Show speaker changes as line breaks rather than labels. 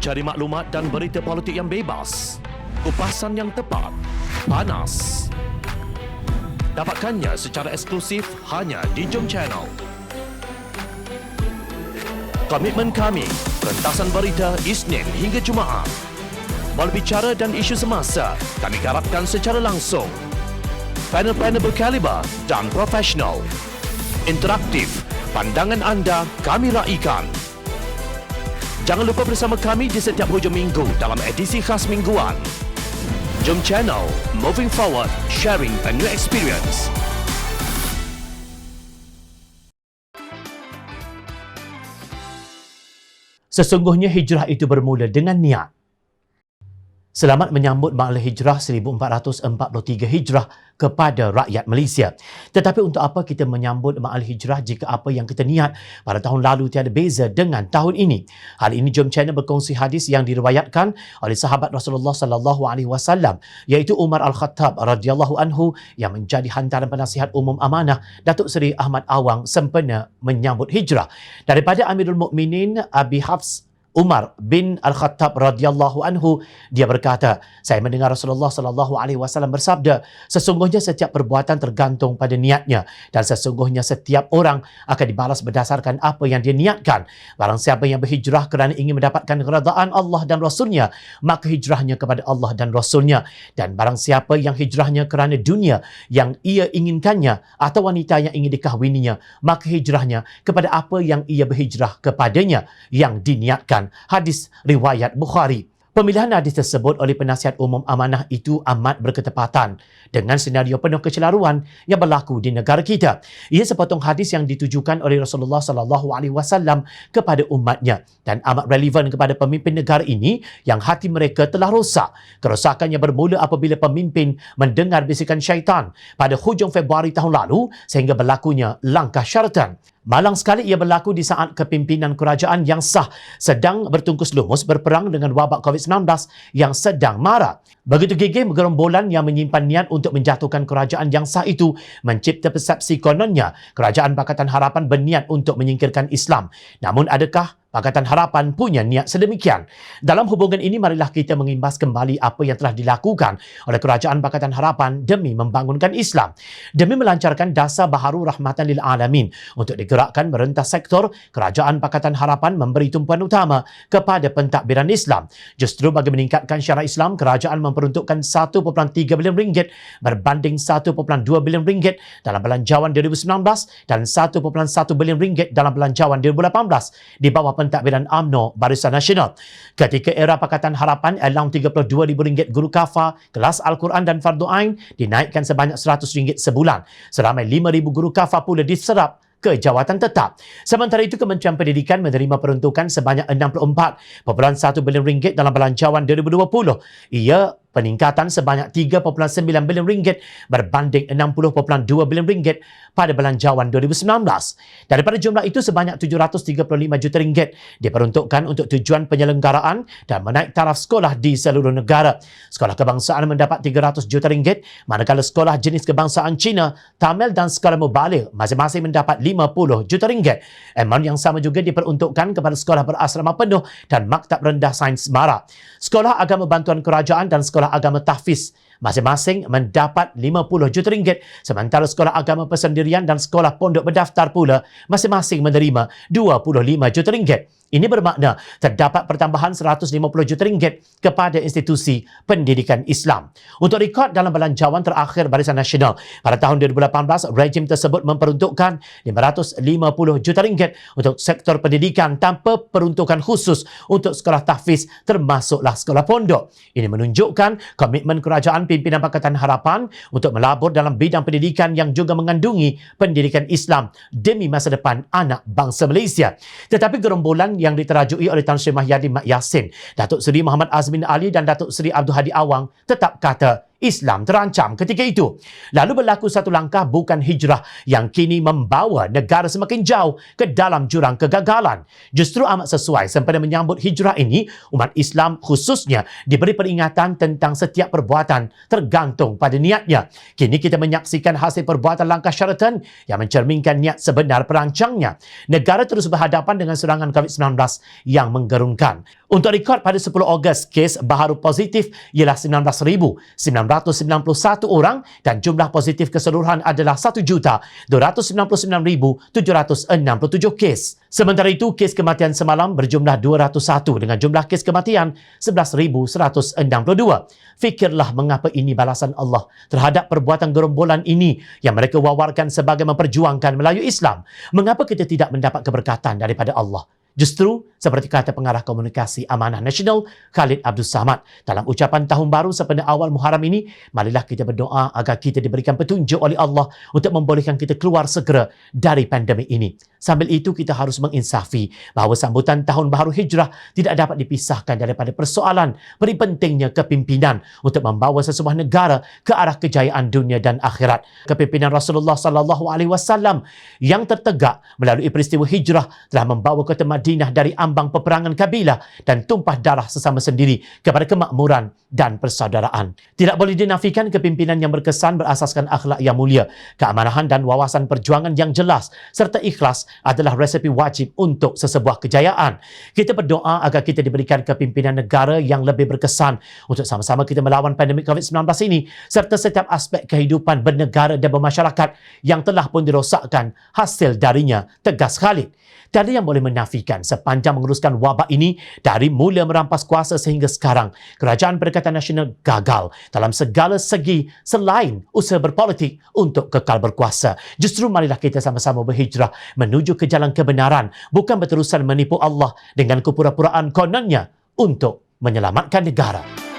Cari maklumat dan berita politik yang bebas, kupasan yang tepat, panas. Dapatkannya secara eksklusif hanya di Jom Channel. Komitmen kami, pentasan berita Isnin hingga Jumaat. Berbicara dan isu semasa, kami garapkan secara langsung. Panel-panel berkaliber dan profesional. Interaktif, pandangan anda kami raikan. Jangan lupa bersama kami di setiap hujung minggu dalam edisi khas mingguan. Jom Channel, moving forward, sharing a new experience.
Sesungguhnya hijrah itu bermula dengan niat. Selamat menyambut Ma'al Hijrah 1443 Hijrah kepada rakyat Malaysia. Tetapi untuk apa kita menyambut Ma'al Hijrah jika apa yang kita niat pada tahun lalu tiada beza dengan tahun ini? Hal ini Jom Channel berkongsi hadis yang diriwayatkan oleh sahabat Rasulullah sallallahu alaihi wasallam, iaitu Umar Al-Khattab radhiyallahu anhu yang menjadi hantaran penasihat umum amanah Datuk Seri Ahmad Awang sempena menyambut hijrah. Daripada Amirul Mukminin Abi Hafs Umar bin Al-Khattab radhiyallahu anhu, dia berkata, saya mendengar Rasulullah sallallahu alaihi wasallam bersabda, sesungguhnya setiap perbuatan tergantung pada niatnya dan sesungguhnya setiap orang akan dibalas berdasarkan apa yang dia niatkan. Barang siapa yang berhijrah kerana ingin mendapatkan keredaan Allah dan Rasulnya, maka hijrahnya kepada Allah dan Rasulnya. Dan barang siapa yang hijrahnya kerana dunia yang ia inginkannya atau wanita yang ingin dikahwininya, maka hijrahnya kepada apa yang ia berhijrah kepadanya yang diniatkan. Hadis riwayat Bukhari. Pemilihan hadis tersebut oleh penasihat umum amanah itu amat berketepatan dengan senario penuh kecelaruan yang berlaku di negara kita. Ia sepotong hadis yang ditujukan oleh Rasulullah sallallahu alaihi wasallam kepada umatnya dan amat relevan kepada pemimpin negara ini yang hati mereka telah rosak. Kerosakannya bermula apabila pemimpin mendengar bisikan syaitan pada hujung Februari tahun lalu sehingga berlakunya langkah syaratan. Malang sekali ia berlaku di saat kepimpinan kerajaan yang sah sedang bertungkus lumus berperang dengan wabak COVID-19 yang sedang marak. Begitu gigih gerombolan yang menyimpan niat untuk menjatuhkan kerajaan yang sah itu mencipta persepsi kononnya kerajaan Pakatan Harapan berniat untuk menyingkirkan Islam. Namun adakah Pakatan Harapan punya niat sedemikian? Dalam hubungan ini, marilah kita mengimbas kembali apa yang telah dilakukan oleh kerajaan Pakatan Harapan demi membangunkan Islam. Demi melancarkan dasar baharu rahmatan lil alamin untuk digerakkan merentas sektor, kerajaan Pakatan Harapan memberi tumpuan utama kepada pentadbiran Islam. Justru bagi meningkatkan syiar Islam, kerajaan memperuntukkan 1.3 bilion ringgit berbanding 1.2 bilion ringgit dalam belanjawan 2019 dan 1.1 bilion ringgit dalam belanjawan 2018 di bawah pentadbiran UMNO Barisan Nasional. Ketika era Pakatan Harapan, allowance RM32,000 guru kafar, kelas Al-Quran dan Fardu Ain dinaikkan sebanyak RM100 sebulan. Seramai 5,000 guru kafar pula diserap ke jawatan tetap. Sementara itu, Kementerian Pendidikan menerima peruntukan sebanyak RM64.1 bilion dalam belanjawan 2020. Ia peningkatan sebanyak RM3.9 bilion berbanding RM60.2 bilion pada belanjawan 2019. Daripada jumlah itu, sebanyak RM735 juta diperuntukkan untuk tujuan penyelenggaraan dan menaik taraf sekolah di seluruh negara. Sekolah kebangsaan mendapat RM300 juta, manakala sekolah jenis kebangsaan Cina, Tamil dan sekolah mubaligh masing-masing mendapat RM50 juta. Amount yang sama juga diperuntukkan kepada sekolah berasrama penuh dan maktab rendah sains Mara. Sekolah agama bantuan kerajaan dan sekolah agama tahfiz masing-masing mendapat RM50 juta, sementara sekolah agama persendirian dan sekolah pondok berdaftar pula masing-masing menerima RM25 juta. Ini bermakna terdapat pertambahan RM150 juta kepada institusi pendidikan Islam. Untuk rekod dalam belanjawan terakhir Barisan Nasional pada tahun 2018, rejim tersebut memperuntukkan RM550 juta untuk sektor pendidikan tanpa peruntukan khusus untuk sekolah tahfiz termasuklah sekolah pondok. Ini menunjukkan komitmen kerajaan pimpinan Pakatan Harapan untuk melabur dalam bidang pendidikan yang juga mengandungi pendidikan Islam demi masa depan anak bangsa Malaysia. Tetapi gerombolan yang diterajui oleh Tan Sri Mahyadi Mat Yassin, Datuk Seri Muhammad Azmin Ali dan Datuk Seri Abdul Hadi Awang tetap kata Islam terancam ketika itu. Lalu berlaku satu langkah bukan hijrah yang kini membawa negara semakin jauh ke dalam jurang kegagalan. Justru amat sesuai sempena menyambut hijrah ini, umat Islam khususnya diberi peringatan tentang setiap perbuatan tergantung pada niatnya. Kini kita menyaksikan hasil perbuatan langkah syaratan yang mencerminkan niat sebenar perancangnya. Negara terus berhadapan dengan serangan COVID-19 yang menggerunkan. Untuk rekod pada 10 Ogos, kes baharu positif ialah 19,991 orang dan jumlah positif keseluruhan adalah 1,299,767 kes. Sementara itu, kes kematian semalam berjumlah 201 dengan jumlah kes kematian 11,162. Fikirlah mengapa ini balasan Allah terhadap perbuatan gerombolan ini yang mereka wawarkan sebagai memperjuangkan Melayu Islam. Mengapa kita tidak mendapat keberkatan daripada Allah? Justru, seperti kata pengarah komunikasi Amanah Nasional Khalid Abdul Samad dalam ucapan tahun baru sepenuh awal Muharram ini, marilah kita berdoa agar kita diberikan petunjuk oleh Allah untuk membolehkan kita keluar segera dari pandemik ini. Sambil itu, kita harus menginsafi bahawa sambutan tahun baru Hijrah tidak dapat dipisahkan daripada persoalan beri pentingnya kepimpinan untuk membawa sesebuah negara ke arah kejayaan dunia dan akhirat. Kepimpinan Rasulullah SAW yang tertegak melalui peristiwa Hijrah telah membawa kota Madinah dari ambang peperangan kabilah dan tumpah darah sesama sendiri kepada kemakmuran dan persaudaraan. Tidak boleh dinafikan kepimpinan yang berkesan berasaskan akhlak yang mulia, keamanahan dan wawasan perjuangan yang jelas serta ikhlas adalah resepi wajib untuk sesebuah kejayaan. Kita berdoa agar kita diberikan kepimpinan negara yang lebih berkesan untuk sama-sama kita melawan pandemik COVID-19 ini serta setiap aspek kehidupan bernegara dan bermasyarakat yang telah pun dirosakkan hasil darinya, tegas Khalid. Tiada yang boleh menafikan sepanjang menguruskan wabak ini dari mula merampas kuasa sehingga sekarang, Kerajaan Perikatan Nasional gagal dalam segala segi selain usaha berpolitik untuk kekal berkuasa. Justru marilah kita sama-sama berhijrah menuju ke jalan kebenaran, bukan berterusan menipu Allah dengan kepura-puraan kononnya untuk menyelamatkan negara.